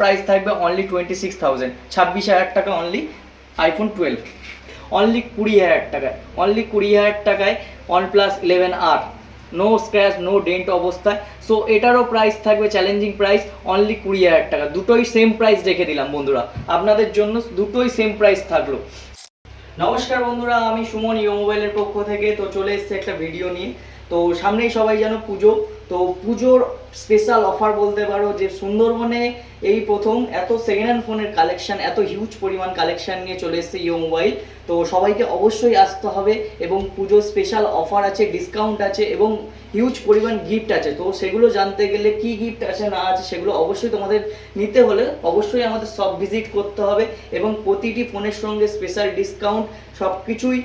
Price থাকবে only 26,000, 26,000 টাকা only iPhone 12, only 20,000 টাকায়, অনলি 20,000 টাকায় OnePlus 11R, no scratch no dent অবস্থায়। সো এটারও প্রাইস থাকবে চ্যালেঞ্জিং প্রাইস অনলি 20,000 টাকা। দুটোই সেম প্রাইস রেখে দিলাম বন্ধুরা, আপনাদের জন্য দুটোই সেম প্রাইস থাকলো। নমস্কার বন্ধুরা, আমি সুমন ইও মোবাইলের পক্ষ থেকে তো চলে এসেছি একটা ভিডিও নিয়ে। তো সামনেই সবাই জানো পুজো, তো পুজোর স্পেশাল অফার বলতে পারো যে সুন্দরবনে এই প্রথম এত সেকেন্ড হ্যান্ড ফোনের কালেকশন, এত হিউজ পরিমাণ কালেকশন নিয়ে চলে এসেছে ইও মোবাইল। তো সবাইকে অবশ্যই আসতে হবে এবং পুজোর স্পেশাল অফার আছে, ডিসকাউন্ট আছে এবং হিউজ পরিমাণ গিফট আছে। তো সেগুলো জানতে গেলে কি গিফট আছে না আছে সেগুলো অবশ্যই তোমাদের নিতে হলে অবশ্যই আমাদের সব ভিজিট করতে হবে এবং প্রতিটি ফোনের সঙ্গে স্পেশাল ডিসকাউন্ট, সব কিছুই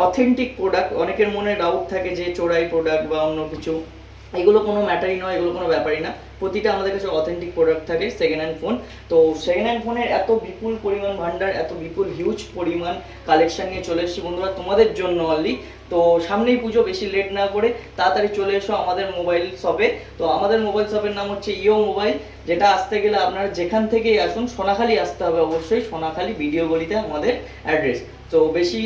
অথেন্টিক প্রোডাক্ট। অনেকের মনে ডাউট থাকে যে চোরাই প্রোডাক্ট বা অন্য কিছু, এগুলো কোনো ম্যাটারই নয়, এগুলো কোনো ব্যাপারই না। প্রতিটা আমাদের কাছে অথেন্টিক প্রোডাক্ট থাকে সেকেন্ড হ্যান্ড ফোন। তো সেকেন্ড হ্যান্ড ফোনের এত বিপুল পরিমাণ ভান্ডার, এত বিপুল হিউজ পরিমাণ কালেকশন নিয়ে চলে এসেছি বন্ধুরা তোমাদের জন্য অনলি। তো সামনেই পুজো, বেশি লেট না করে তাড়াতাড়ি চলে এসো আমাদের মোবাইল শপে। তো আমাদের মোবাইল শপের নাম হচ্ছে ইও মোবাইল, যেটা আসতে গেলে আপনারা যেখান থেকেই আসুন সোনাখালি আসতে হবে অবশ্যই, সোনাখালি ভিডিও গলিতে আমাদের অ্যাড্রেস। তো বেশি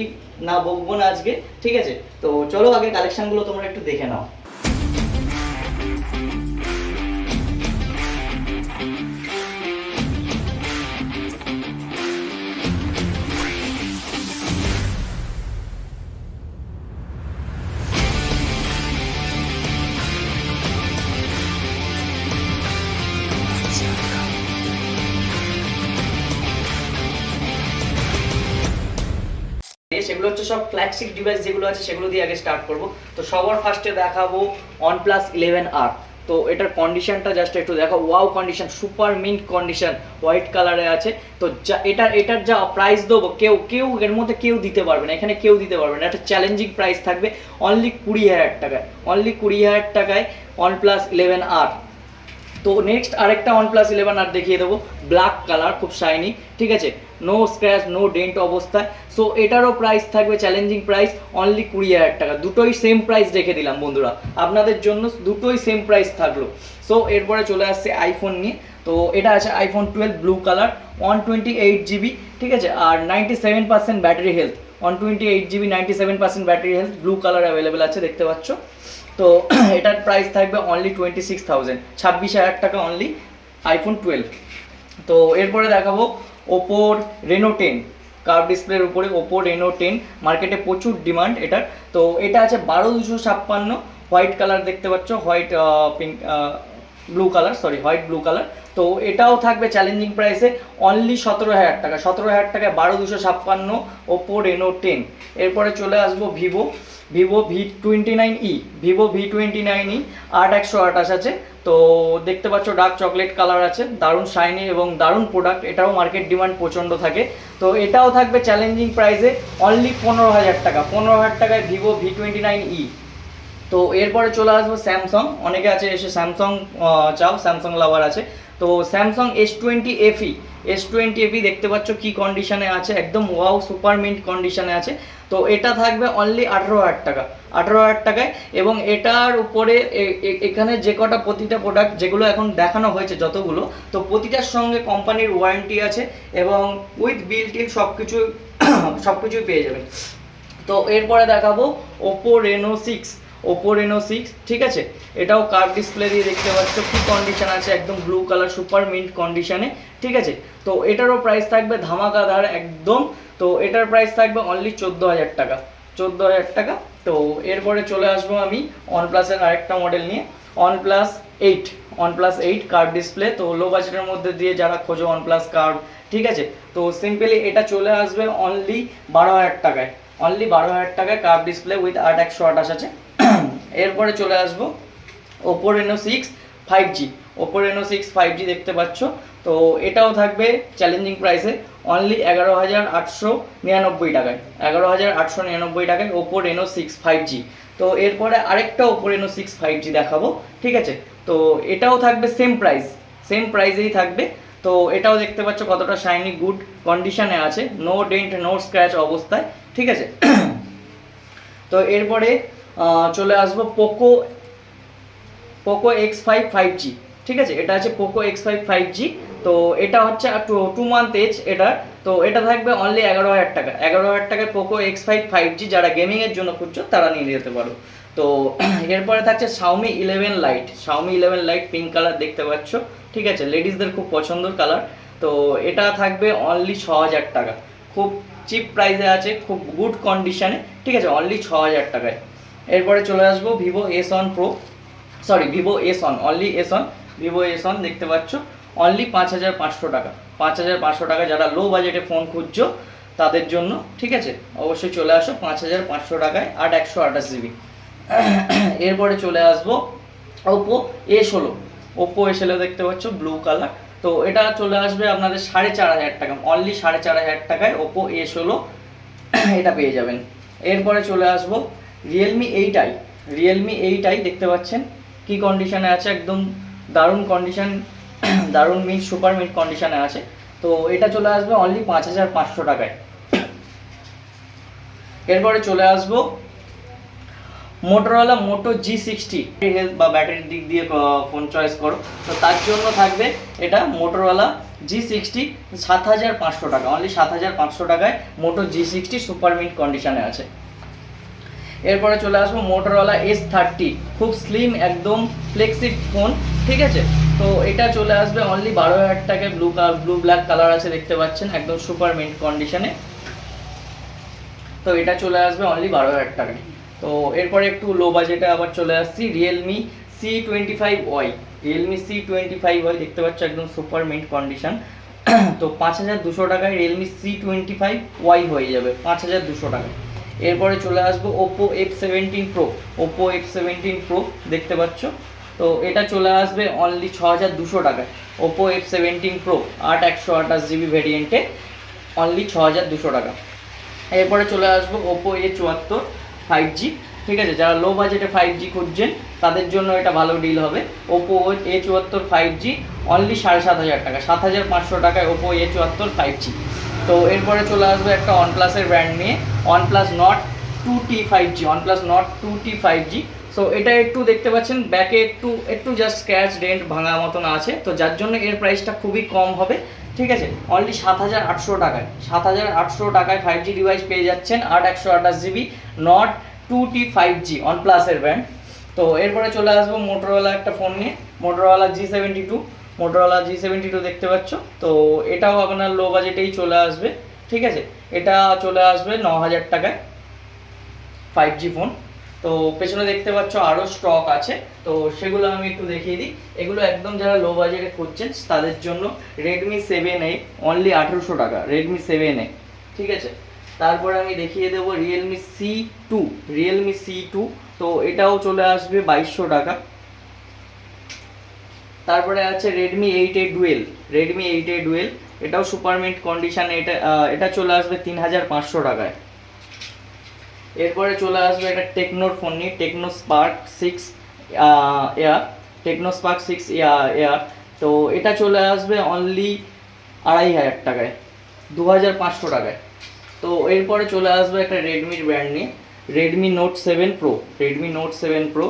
না বকবো না আজকে, ঠিক আছে? তো চলো আগে কালেকশনগুলো তোমরা একটু দেখে নাও। সেগুলো হচ্ছে সব ফ্ল্যাগশিপ ডিভাইস যেগুলো আছে সেগুলো দিয়ে আগে স্টার্ট করব। তো সবার ফার্স্টে দেখাবো OnePlus 11R। তো এটার কন্ডিশনটা জাস্ট একটু দেখো, wow condition, super mint condition, white কালারে আছে। তো এটার যা প্রাইস দেবো কেউ এর মধ্যে কেউ দিতে পারবে না, এখানে কেউ দিতে পারবে না। একটা চ্যালেঞ্জিং প্রাইস থাকবে অনলি 20,000 টাকায়, অনলি 20,000 টাকায় OnePlus 11R। তো নেক্সট আরেকটা OnePlus 11R দেখিয়ে দেবো, ব্ল্যাক কালার, খুব শাইনি, ঠিক আছে, নো স্ক্র্যাচ নো ডেন্ট অবস্থায়। সো এটারও প্রাইস থাকবে চ্যালেঞ্জিং প্রাইস অনলি 20,000 টাকা। দুটোই সেম প্রাইস রেখে দিলাম বন্ধুরা আপনাদের জন্য, দুটোই সেম প্রাইস থাকলো। সো এরপরে চলে আসছে আইফোন নিয়ে। তো এটা আছে আইফোন 12 ব্লু কালার, 128GB, ঠিক আছে, আর 97% battery health, 128GB 97% battery health, blue colour available আছে দেখতে পাচ্ছ। তো এটার প্রাইস থাকবে অনলি 26,000, 26,000 টাকা অনলি আইফোন 12। তো এরপরে দেখাবো ওপোর রেনো 10, কার্ভ ডিসপ্লের উপরে ওপো রেনো 10, মার্কেটে প্রচুর ডিমান্ড এটার। তো এটা আছে 12,256, হোয়াইট কালার দেখতে পাচ্ছ, white pink blue colour, sorry white blue colour. তো এটাও থাকবে চ্যালেঞ্জিং প্রাইসে অনলি 17,000 টাকা, 17,000 টাকায় 12,256 ওপো রেনো 10। এরপরে চলে আসবো ভিভো V29e, ভিভো V29e 8128 আছে। তো দেখতে পাচ্ছ ডার্ক চকলেট কালার আছে, দারুণ শাইনি এবং দারুণ প্রোডাক্ট, এটাও মার্কেট ডিমান্ড প্রচণ্ড থাকে। তো এটাও থাকবে চ্যালেঞ্জিং প্রাইসে অনলি 15,000 টাকা, 15,000 টাকায় ভিভো V29e। তো এরপরে চলে আসবো স্যামসাং, অনেকে আছে এসে স্যামসাং চাও, স্যামসাং লাভার আছে। তো স্যামসাং S20FE দেখতে পাচ্ছ কি কন্ডিশনে আছে, একদম ওয়াও সুপার মিন্ট কন্ডিশনে আছে। তো এটা থাকবে অনলি 18,000 টাকা, 18,000 টাকায়। এবং এটার উপরে এখানে যে কটা প্রতিটা প্রোডাক্ট যেগুলো এখন দেখানো হয়েছে যতগুলো, তো প্রতিটার সঙ্গে কোম্পানির ওয়ারেন্টি আছে এবং উইথ বিল্ট ইন সব কিছুই পেয়ে যাবেন। তো এরপরে দেখাবো ওপো রেনো 6, ঠিক আছে, এটাও কার্ভ ডিসপ্লে দিয়ে দেখতে পাচ্ছ কি কন্ডিশন আছে, একদম ব্লু কালার সুপার মিন্ট কন্ডিশনে, ঠিক আছে। তো এটারও প্রাইস থাকবে ধামাকাদার একদম। তো এটার প্রাইস থাকবে অনলি 14,000 টাকা, 14,000 টাকা। তো এরপরে চলে আসবো আমি ওয়ানপ্লাসের আরেকটা মডেল নিয়ে, OnePlus 8 কার্ভ ডিসপ্লে। তো লো বাজেটের মধ্যে দিয়ে যারা খোঁজো OnePlus কার্ভ, ঠিক আছে, তো সিম্পলি এটা চলে আসবে অনলি 12,000 টাকায়, অনলি 12,000 টাকায় কার্ভ ডিসপ্লে উইথ 8128 আছে। এরপরে চলে আসবো Oppo Reno 6 5G, Oppo Reno 6 5G দেখতে পাচ্ছ। তো এটাও থাকবে চ্যালেঞ্জিং প্রাইসে অনলি 11,899 টাকায়, 11,899 টাকায় ওপো রেনো 6 5G। তো এরপরে আরেকটা ওপো রেনো 6 5G দেখাবো, ঠিক আছে। তো এটাও থাকবে সেম প্রাইসেই থাকবে। তো এটাও দেখতে পাচ্ছ কতটা শাইনি গুড কন্ডিশনে আছে, নো ডেন্ট নো স্ক্র্যাচ অবস্থায়, ঠিক আছে। তো এরপরে চলে আসবো পোকো X5 5G, ঠিক আছে, এটা আছে পোকো X5 5G। তো এটা হচ্ছে 2 মান্থ এজ এটা। তো এটা থাকবে অনলি 11,000 টাকা। 11,000 টাকায় পোকো X5 5G যারা গেমিংয়ের জন্য খুঁজছো তারা নিয়ে যেতে পারো। তো এরপরে থাকছে Xiaomi 11 Lite। Xiaomi 11 Lite pink colour দেখতে পাচ্ছ, ঠিক আছে, লেডিসদের খুব পছন্দের কালার। তো এটা থাকবে অনলি 6,000 টাকা, খুব চিপ প্রাইসে আছে, খুব গুড কন্ডিশনে, ঠিক আছে, অনলি 6,000 টাকায়। এরপরে চলে আসবো Vivo S1 pro, sorry Vivo S1, only S1, Vivo S1 দেখতে পাচ্ছ অনলি 5,500 টাকা। 5,500 টাকা যারা লো বাজেটে ফোন খুঁজছো তাদের জন্য, ঠিক আছে, অবশ্যই চলে আসো 5,500 টাকায় 8/128 GB। এরপরে চলে আসবো ওপো A16। ওপো A16 দেখতে পাচ্ছ ব্লু কালার। তো এটা চলে আসবে আপনাদের 4,500 টাকা, অনলি 4,500 টাকায় ওপো A16 এটা পেয়ে যাবেন। এরপরে চলে আসবো রিয়েলমি 8i। রিয়েলমি 8i দেখতে পাচ্ছেন কি কন্ডিশনে আছে, একদম দারুণ কন্ডিশন, দারুণ মিট, সুপার মিট কন্ডিশনে আছে। তো এটা চলে আসবে অনলি 5,500 টাকায়। এরপরে চলে আসবো মোটরোলা মোটো G60। হেলথ বা ব্যাটারির দিক দিয়ে ফোন চয়েস করো, তো তার জন্য থাকবে এটা মোটরোলা G60 7,500 টাকা, অনলি 7,500 টাকায় মোটো G60 সুপার মিট কন্ডিশনে আছে। এরপরে চলে আসবো মোটরোলা S30, খুব স্লিম একদম ফ্লেক্সি ফোন, ঠিক আছে। তো এটা চলে আসবে অনলি 12,000 টাকায়, ব্লু ব্ল্যাক কালার আছে দেখতে পাচ্ছেন, একদম সুপার মিট কন্ডিশনে। তো এটা চলে আসবে অনলি 12,000 টাকায়। তো এরপরে একটু লো বাজেটে আবার চলে আসছি রিয়েলমি C25Y। রিয়েলমি C25Y দেখতে পাচ্ছ একদম সুপার মিট কন্ডিশন। তো 5,200 টাকায় রিয়েলমি C25Y হয়ে যাবে, 5,200 টাকায়। এরপরে চলে আসবো Oppo F17 pro. Oppo F17 pro দেখতে পাচ্ছ, তো এটা চলে আসবে অনলি 6,200 টাকায়। ওপো F17 প্রো 8/128 GB ভ্যারিয়েন্টে অনলি 6,200 টাকা। এরপরে চলে আসবো ওপো A74 5G, ঠিক আছে, যারা লো বাজেটে 5G খুঁজছেন তাদের জন্য এটা ভালো ডিল হবে। ওপো A74 5G অনলি 7,500 টাকা, 7,500 টাকায় ওপো A74 5G। তো এরপরে চলে আসবে একটা ওয়ানপ্লাসের ব্র্যান্ড নিয়ে, OnePlus not 2T 5G, OnePlus not 2T 5G। So এটা একটু দেখতে পাচ্ছেন ব্যাকে একটু জাস্ট স্ক্র্যাচ ডেন্ট ভাঙা মতন আছে, তো যার জন্য এর প্রাইসটা খুবই কম হবে, ঠিক আছে, অনলি 7,800 টাকায়। 7,800 টাকায় 5G ডিভাইস পেয়ে যাচ্ছেন, 8/128 GB not 2T 5G ওয়ানপ্লাসের brand. তো এরপরে চলে আসবো মোটরোলা একটা ফোন নিয়ে, মোটরোলা G72। মোটরোলা G72 দেখতে পাচ্ছ, তো এটাও আপনার লো বাজেটেই চলে আসবে, ঠিক আছে, এটা চলে আসবে 9,000 টাকায় 5G ফোন। তো পেছনে দেখতে পাচ্ছ আরও স্টক আছে, তো সেগুলো আমি একটু দেখিয়ে দিই। এগুলো একদম যারা লো বাজেটে খুঁজছেন তাদের জন্য রেডমি 7A অনলি 1,800 টাকা, রেডমি 7A, ঠিক আছে। তারপরে আমি দেখিয়ে দেবো রিয়েলমি C2। রিয়েলমি C2, তো এটাও চলে আসবে 2,200 টাকা। তারপরে আছে Redmi 8A dual. Redmi 8A dual এটাও সুপার মিট কন্ডিশনে, এটা চলে আসবে 3,500 টাকায়। এরপরে চলে আসবে একটা টেকনোর ফোন নিয়ে, Tecno Spark 6 air. Tecno Spark 6 air, তো এটা চলে আসবে অনলি 2,500 টাকায়, 2,500 টাকায়। তো এরপরে চলে আসবে একটা রেডমির ব্র্যান্ড নিয়ে, Redmi note 7 pro. Redmi note 7 pro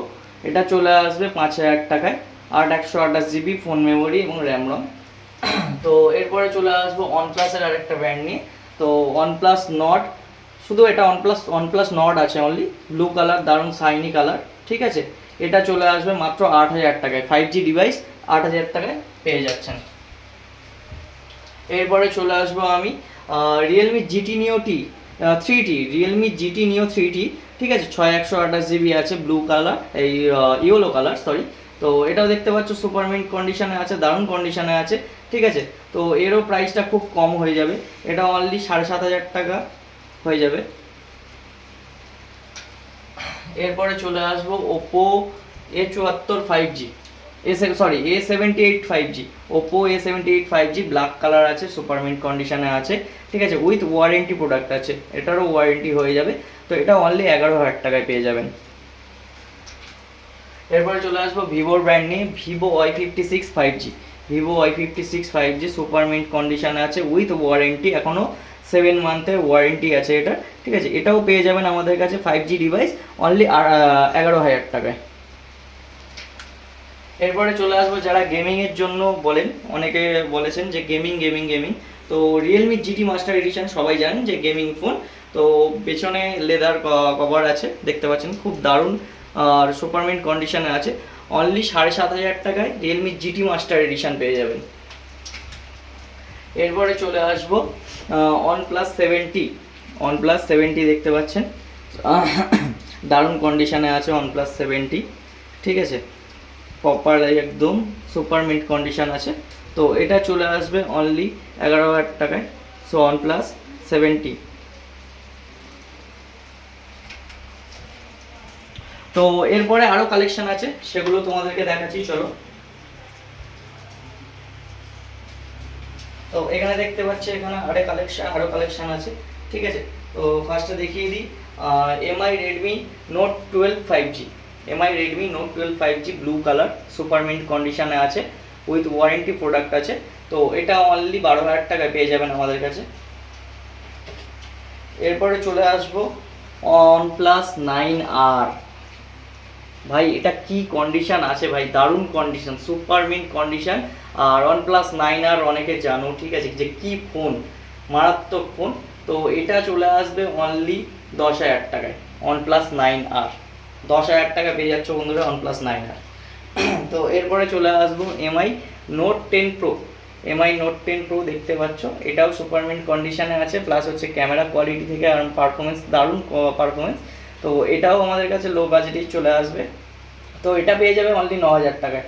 এটা চলে আসবে 5,000 টাকায়, 8/128 GB ফোন মেমোরি এবং র্যাম রম। তো এরপরে চলে আসবো ওয়ানপ্লাসের আরেকটা ব্র্যান্ড নিয়ে, তো ওয়ানপ্লাস নট, শুধু এটা ওয়ানপ্লাস নট আছে অনলি, ব্লু কালার, দারুণ শাইনি কালার, ঠিক আছে। এটা চলে আসবে মাত্র 8,000 টাকায়, 5G ডিভাইস 8,000 টাকায় পেয়ে যাচ্ছেন। এরপরে চলে আসবো আমি Realme GT Neo 3T। Realme GT Neo 3T, ঠিক আছে, 6/128 GB আছে, ব্লু কালার, এই ইয়েলো কালার, সরি। তো এটাও দেখতে পাচ্ছ সুপার মিট কন্ডিশনে আছে, দারুণ কন্ডিশনে আছে, ঠিক আছে। তো এরও প্রাইসটা খুব কম হয়ে যাবে, এটা অনলি 7,500 টাকা হয়ে যাবে। এরপরে চলে আসবো Oppo A74 5G, A78 5G। Oppo A78 5G black colour আছে, সুপার মিট কন্ডিশনে আছে, ঠিক আছে, উইথ ওয়ারেন্টি প্রোডাক্ট আছে, এটারও ওয়ারেন্টি হয়ে যাবে। তো এটা অনলি 11,000 টাকায় পেয়ে যাবেন। এরপরে চলে আসবো ভিভোর ব্র্যান্ড নিয়ে, Vivo Y56 5G। Vivo Y56 5G super meet কন্ডিশনে আছে, উইথ ওয়ারেন্টি, এখনও 7 মান্থের ওয়ারেন্টি আছে এটা, ঠিক আছে। এটাও পেয়ে যাবেন আমাদের কাছে 5G ডিভাইস অনলি 11,000 টাকায়। এরপরে চলে আসবো যারা গেমিংয়ের জন্য বলেন, অনেকে বলেছেন যে গেমিং, তো রিয়েলমি জিটি মাস্টার এডিশন সবাই জানেন যে গেমিং ফোন। তো পেছনে লেদার কভার আছে দেখতে পাচ্ছেন, খুব দারুণ আর সুপারমিন্ট কন্ডিশনে আছে। অনলি 7,500 টাকায় রিয়েলমি জিটি মাস্টার এডিশন পেয়ে যাবেন। এরপরে চলে আসবো OnePlus 70 দেখতে পাচ্ছেন, দারুণ কন্ডিশনে আছে OnePlus 70, ঠিক আছে, প্রপার একদম সুপারমিন্ট কন্ডিশন আছে। তো এটা চলে আসবে অনলি 11,000 টাকায়। So OnePlus 70। তো এরপরে আরো কালেকশন আছে, সেগুলো তোমাদেরকে দেখাচ্ছি, চলো। তো এখানে দেখতে পাচ্ছি, এখানে আরো কালেকশন আছে, ঠিক আছে। তো ফার্স্টে দেখিয়ে দিই MI Redmi note 12 5G, MI Redmi note 12 5G blue colour super mint কন্ডিশনে আছে, উইথ ওয়ারেন্টি প্রোডাক্ট আছে। তো এটা অনলি 12,000 টাকায় পেয়ে যাবেন আমাদের কাছে। এরপরে চলে আসবো OnePlus 9R। ভাই এটা কি কন্ডিশন আছে ভাই, দারুণ কন্ডিশন, সুপারমিন্ট কন্ডিশন। আর OnePlus 9R অনেকে জানো, ঠিক আছে, যে কি ফোন, মারাত্মক ফোন। তো এটা চলে আসবে অনলি 10,000 টাকায়। OnePlus 9R 10,000 টাকা পেয়ে যাচ্ছে বন্ধুরা OnePlus 9R। তো এরপরে চলে আসবো MI note 10 pro. MI note 10 pro দেখতে পাচ্ছ, এটাও সুপারমিন্ট কন্ডিশনে আছে, প্লাস হচ্ছে ক্যামেরা কোয়ালিটি থেকে আর পারফরমেন্স, দারুণ পারফরমেন্স। তো এটাও আমাদের কাছে লো বাজেটেই চলে আসবে। তো এটা পেয়ে যাবে অনলি 9,000 টাকায়।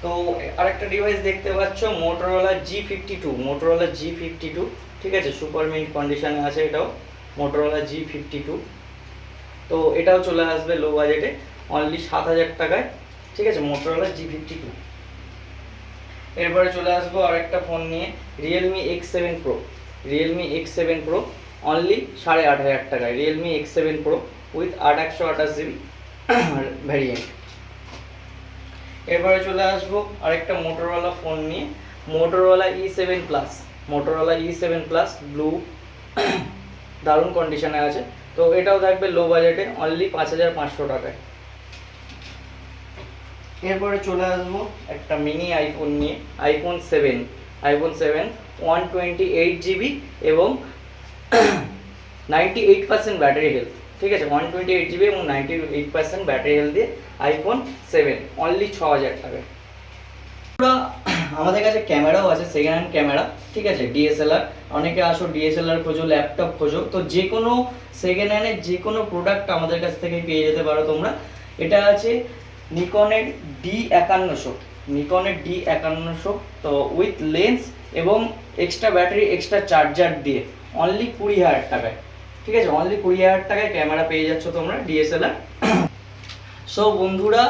তো আরেকটা ডিভাইস দেখতে পাচ্ছ Motorola G52, ঠিক আছে, সুপারমিন্ট কন্ডিশনে আছে এটাও, Motorola G52। তো এটাও চলে আসবে লো বাজেটে অনলি 7,000 টাকায়, ঠিক আছে, Motorola G52। এরপরে চলে আসবো আরেকটা ফোন নিয়ে, Realme X7 Pro অনলি 8,500 টাকায়, Realme X7 Pro with 8/128GB variant. এরপরে চলে আসবো আরেকটা মোটরোলা ফোন নিয়ে, Motorola E7 Plus ব্লু, দারুণ কন্ডিশনে আছে। তো এটাও থাকবে লো বাজেটে অনলি 5,500 টাকায়। এরপরে চলে আসবো একটা মিনি আইফোন নিয়ে, iPhone 7 128GB এবং 98% ব্যাটারি হেলথ, ঠিক আছে, 128GB এবং 98% ব্যাটারি হেলথ দিয়ে iPhone 7 অনলি 6,000 টাকায়। আমাদের কাছে ক্যামেরাও আছে, সেকেন্ড হ্যান্ড ক্যামেরা, ঠিক আছে, DSLR। অনেকে আসো DSLR খোঁজো, ল্যাপটপ খোঁজো, তো যে কোনো সেকেন্ড হ্যান্ডের যে কোনো প্রোডাক্ট আমাদের কাছ থেকে পেয়ে যেতে পারো তোমরা। এটা আছে নিকনের D5100, তো উইথ লেন্স এবং এক্সট্রা ব্যাটারি, এক্সট্রা চার্জার দিয়ে অনলি 20,000 টাকায়, ঠিক আছে, অনলি 20,000 টাকায় ক্যামেরা পেয়ে যাচ্ছ তোমরা DSLR। সো বন্ধুরা,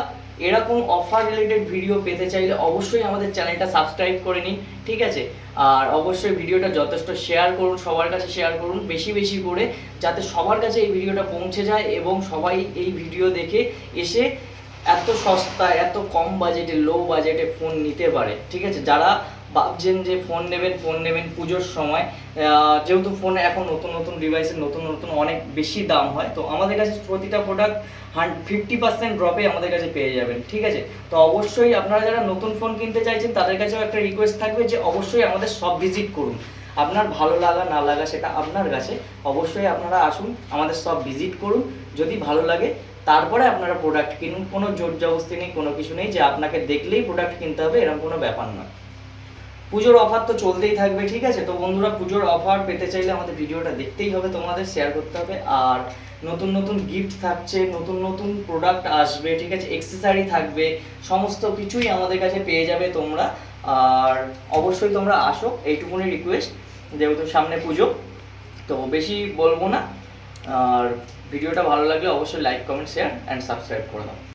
এরকম অফার রিলেটেড ভিডিও পেতে চাইলে অবশ্যই আমাদের চ্যানেলটা সাবস্ক্রাইব করে নিন, ঠিক আছে। আর অবশ্যই ভিডিওটা যথেষ্ট শেয়ার করুন, সবার কাছে শেয়ার করুন বেশি বেশি করে, যাতে সবার কাছে এই ভিডিওটা পৌঁছে যায় এবং সবাই এই ভিডিও দেখে এসে এত সস্তায়, এত কম বাজেটে, লো বাজেটে ফোন নিতে পারে, ঠিক আছে। যারা ভাবছেন যে ফোন নেবেন পুজোর সময়, যেহেতু ফোনে এখন নতুন ডিভাইসের নতুন অনেক বেশি দাম হয়, তো আমাদের কাছে প্রতিটা প্রোডাক্ট 50% ড্রপে আমাদের কাছে পেয়ে যাবেন, ঠিক আছে। তো অবশ্যই আপনারা যারা নতুন ফোন কিনতে চাইছেন তাদের কাছেও একটা রিকোয়েস্ট থাকবে যে অবশ্যই আমাদের শপ ভিজিট করুন। আপনার ভালো লাগা না লাগা সেটা আপনার কাছে, অবশ্যই আপনারা আসুন, আমাদের শপ ভিজিট করুন, যদি ভালো লাগে তারপরে আপনারা প্রোডাক্ট কিনুন। কোনো জোর জবরদস্তি নেই, কোনো কিছু নেই যে আপনাকে দেখলেই প্রোডাক্ট কিনতে হবে, এরকম কোনো ব্যাপার নয়। পুজোর অফার তো চলতেই থাকবে, ঠিক আছে। তো বন্ধুরা, পুজোর অফার পেতে চাইলে আমাদের ভিডিওটা দেখতেই হবে, তোমাদের শেয়ার করতে হবে। আর নতুন গিফট থাকছে, নতুন প্রোডাক্ট আসবে, ঠিক আছে, অ্যাকসেসরি থাকবে, সমস্ত কিছুই আমাদের কাছে পেয়ে যাবে তোমরা। আর অবশ্যই তোমরা আসো, এইটুকুনি রিকোয়েস্ট, যেহেতু সামনে পুজো, তো বেশি বলবো না। আর ভিডিওটা ভালো লাগলে অবশ্যই like, comment, share and subscribe করে দাও।